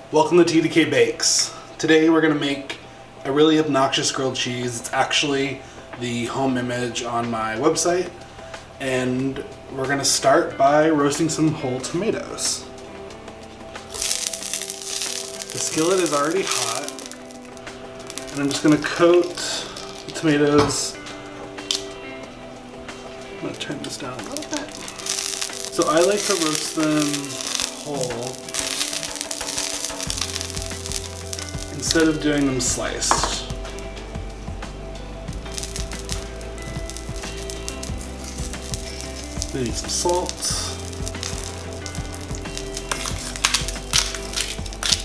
Welcome to TDK Bakes. Today we're going to make a really obnoxious grilled cheese. It's actually the home image on my website. And we're going to start by roasting some whole tomatoes. The skillet is already hot. And I'm just going to coat the tomatoes. I'm going to turn this down a little bit. So I like to roast them whole instead of doing them sliced. They need some salt.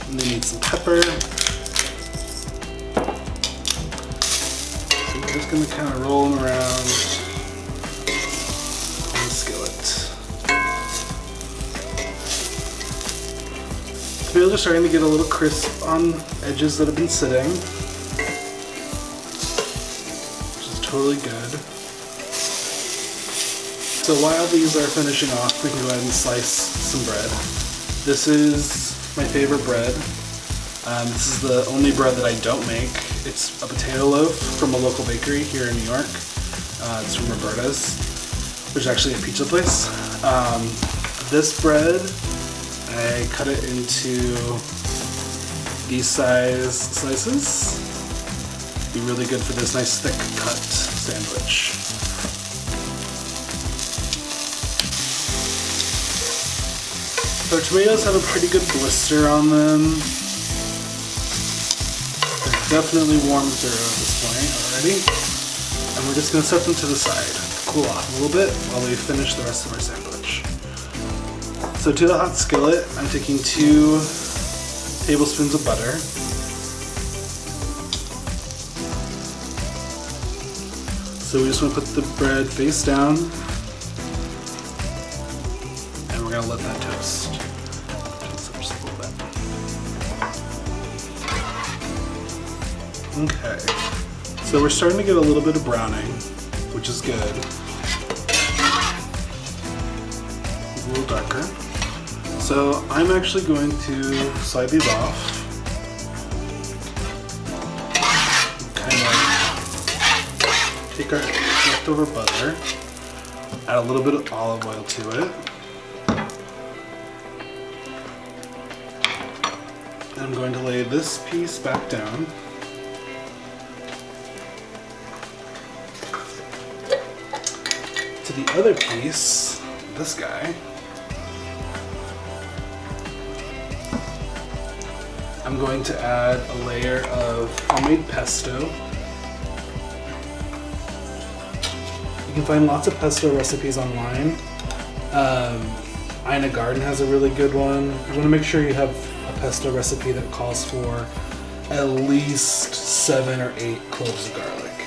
And they need some pepper. So we're just going to kind of roll them around on the skillet. Tomatoes are starting to get a little crisp on edges that have been sitting, which is totally good. So while these are finishing off, we can go ahead and slice some bread. This is my favorite bread. This is the only bread that I don't make. It's a potato loaf from a local bakery here in New York. It's from Roberta's, which is actually a pizza place. This bread, I cut it into these size slices. Be really good for this nice thick cut sandwich. So our tomatoes have a pretty good blister on them. They're definitely warm through at this point already. And we're just going to set them to the side to cool off a little bit while we finish the rest of our sandwich. So to the hot skillet, I'm taking 2 tablespoons of butter. So we just want to put the bread face down, and we're going to let that toast. Just a little bit. Okay, so we're starting to get a little bit of browning, which is good. A little darker. So I'm actually going to slide these off. Kind of take our leftover butter, add a little bit of olive oil to it. And I'm going to lay this piece back down. To the other piece, this guy, I'm going to add a layer of homemade pesto. You can find lots of pesto recipes online. Ina Garden has a really good one. You want to make sure you have a pesto recipe that calls for at least 7 or 8 cloves of garlic.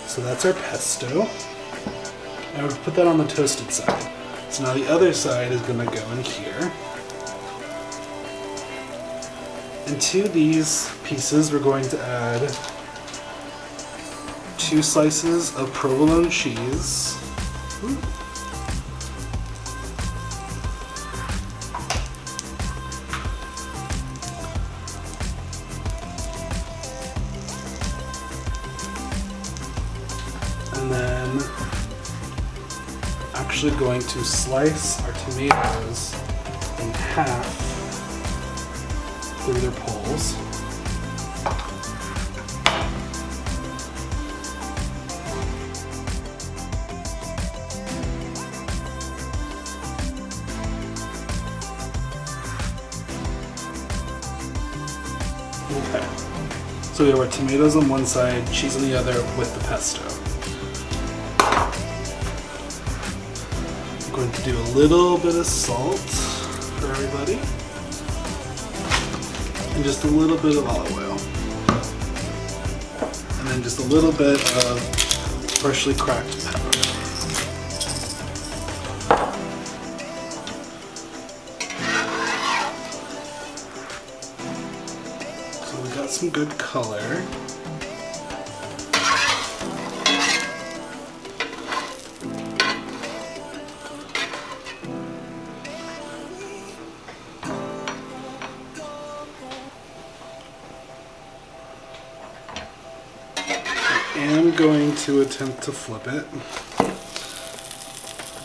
So that's our pesto. And we'll put that on the toasted side. So now the other side is going to go in here. And to these pieces, we're going to add 2 slices of provolone cheese. Ooh. And then actually going to slice our tomatoes in half through their poles. Okay, so we have our tomatoes on one side, cheese on the other with the pesto. I'm going to do a little bit of salt for everybody. And just a little bit of olive oil. And then just a little bit of freshly cracked pepper. So we got some good color. am going to attempt to flip it.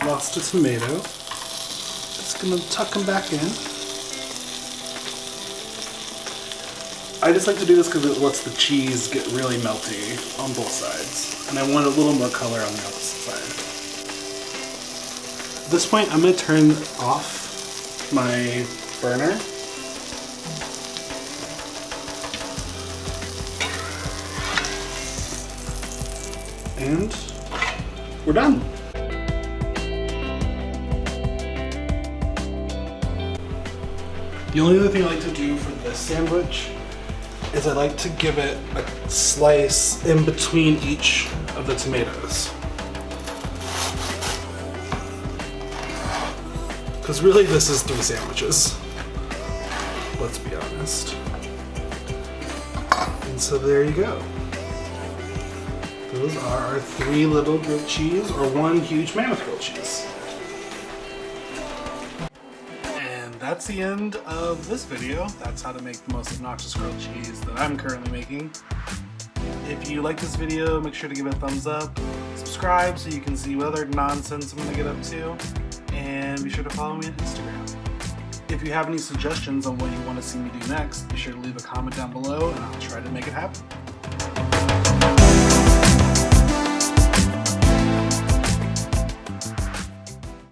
Lost a tomato. Just gonna tuck them back in. I just like to do this because it lets the cheese get really melty on both sides. And I want a little more color on the opposite side. At this point, I'm going to turn off my burner. And we're done. The only other thing I like to do for this sandwich is I like to give it a slice in between each of the tomatoes. Because really this is 3 sandwiches, let's be honest. And so there you go. Those are our 3 little grilled cheese, or 1 huge mammoth grilled cheese. That's the end of this video. That's how to make the most obnoxious grilled cheese that I'm currently making. If you like this video, make sure to give it a thumbs up, subscribe so you can see what other nonsense I'm going to get up to, and be sure to follow me on Instagram. If you have any suggestions on what you want to see me do next, be sure to leave a comment down below and I'll try to make it happen.